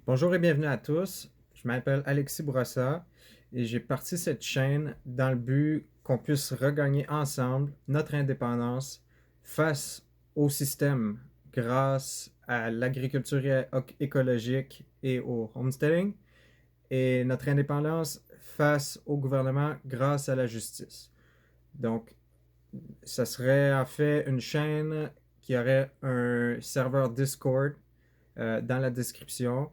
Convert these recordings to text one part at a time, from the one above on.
Bonjour et bienvenue à tous. Je m'appelle Alexis Bourassa et j'ai parti cette chaîne dans le but qu'on puisse regagner ensemble notre indépendance face au système grâce à l'agriculture écologique et au homesteading et notre indépendance face au gouvernement grâce à la justice. Donc, ça serait en fait une chaîne qui aurait un serveur Discord dans la description.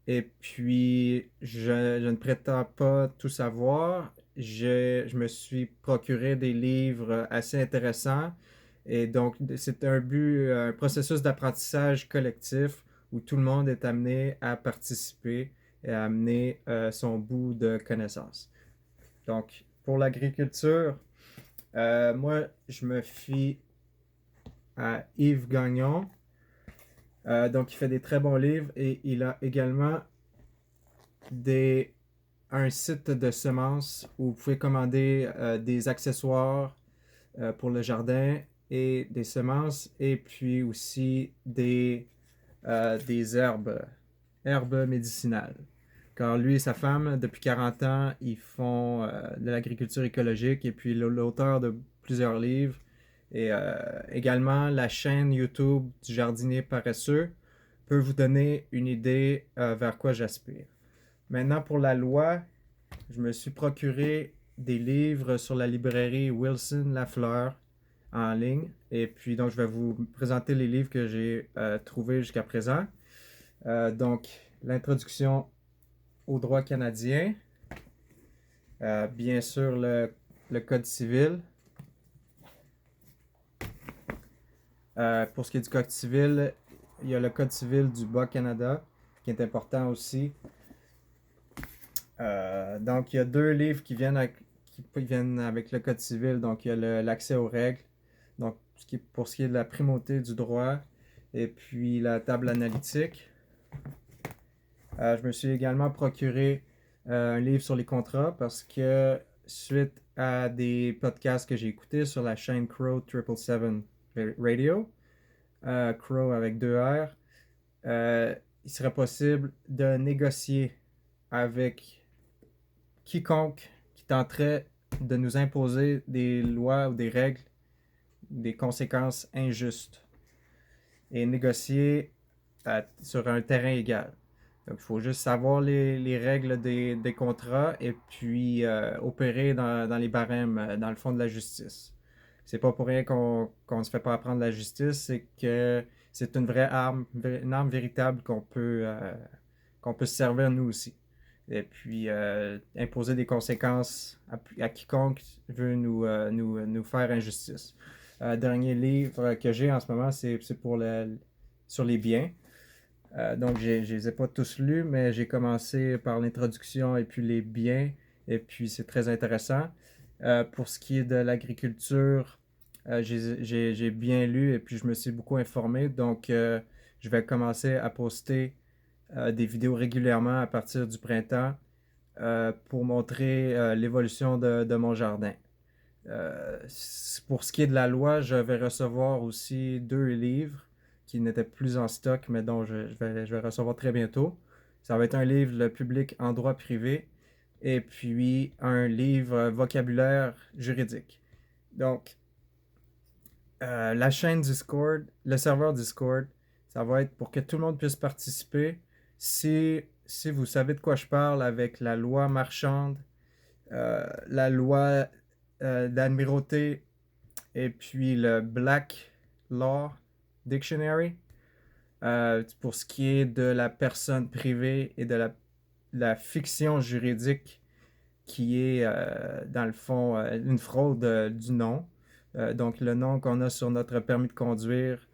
Et puis, je ne prétends pas tout savoir. Je me suis procuré des livres assez intéressants. Et donc, c'est un processus d'apprentissage collectif où tout le monde est amené à participer et à amener son bout de connaissances. Donc, pour l'agriculture, moi, je me fie à Yves Gagnon. Donc, il fait des très bons livres et il a également des, un site de semences où vous pouvez commander des accessoires pour le jardin et des semences et puis aussi des herbes médicinales. Car lui et sa femme, depuis 40 ans, ils font de l'agriculture écologique et puis l'auteur de plusieurs livres et également la chaîne YouTube du jardinier paresseux peut vous donner une idée vers quoi j'aspire. Maintenant, pour la loi, je me suis procuré des livres sur la librairie Wilson Lafleur en ligne. Et puis, donc, je vais vous présenter les livres que j'ai trouvés jusqu'à présent. Donc, l'introduction au droit canadien. Bien sûr, le Code civil. Pour ce qui est du Code civil, il y a le Code civil du Bas-Canada, qui est important aussi. Donc, il y a deux livres qui viennent avec le Code civil. Donc, il y a l'accès aux règles. Donc, pour ce qui est de la primauté du droit. Et puis, la table analytique. Je me suis également procuré un livre sur les contrats parce que suite à des podcasts que j'ai écoutés sur la chaîne Crow 777 Radio, Crow avec deux R, il serait possible de négocier avec quiconque qui tenterait de nous imposer des lois ou des règles, des conséquences injustes et négocier sur un terrain égal. Donc, il faut juste savoir les règles des contrats et puis opérer dans les barèmes, dans le fond de la justice. C'est pas pour rien qu'on ne se fait pas apprendre la justice, c'est que c'est une vraie arme, une arme véritable qu'on peut se servir nous aussi. Et puis imposer des conséquences à quiconque veut nous faire injustice. Dernier livre que j'ai en ce moment, c'est sur les biens. Donc, je ne les ai pas tous lus, mais j'ai commencé par l'introduction et puis les biens. Et puis, c'est très intéressant. Pour ce qui est de l'agriculture, j'ai bien lu et puis je me suis beaucoup informé. Donc, je vais commencer à poster des vidéos régulièrement à partir du printemps pour montrer l'évolution de mon jardin. Pour ce qui est de la loi, je vais recevoir aussi deux livres qui n'étaient plus en stock, mais dont je vais recevoir très bientôt. Ça va être un livre Le public en droit privé et puis un livre vocabulaire juridique. Donc, la chaîne Discord, le serveur Discord, ça va être pour que tout le monde puisse participer. Si vous savez de quoi je parle avec la loi marchande, la loi d'amirauté et puis le Black Law Dictionary, pour ce qui est de la personne privée et de la fiction juridique qui est dans le fond une fraude du nom. Donc le nom qu'on a sur notre permis de conduire,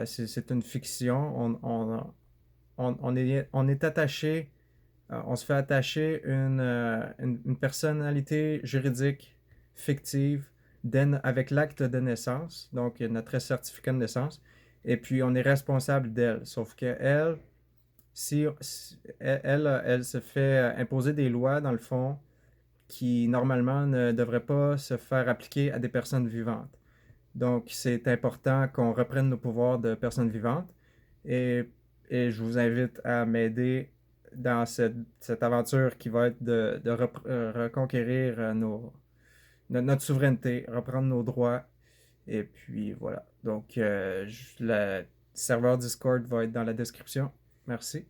c'est une fiction. On est attaché, on se fait attacher une personnalité juridique fictive avec l'acte de naissance, donc notre certificat de naissance, et puis on est responsable d'elle. Sauf que si elle se fait imposer des lois, dans le fond, qui normalement ne devraient pas se faire appliquer à des personnes vivantes. Donc, c'est important qu'on reprenne nos pouvoirs de personnes vivantes et, et je vous invite à m'aider dans cette aventure qui va être de reconquérir notre souveraineté, reprendre nos droits. Et puis voilà. Donc, le serveur Discord va être dans la description. Merci.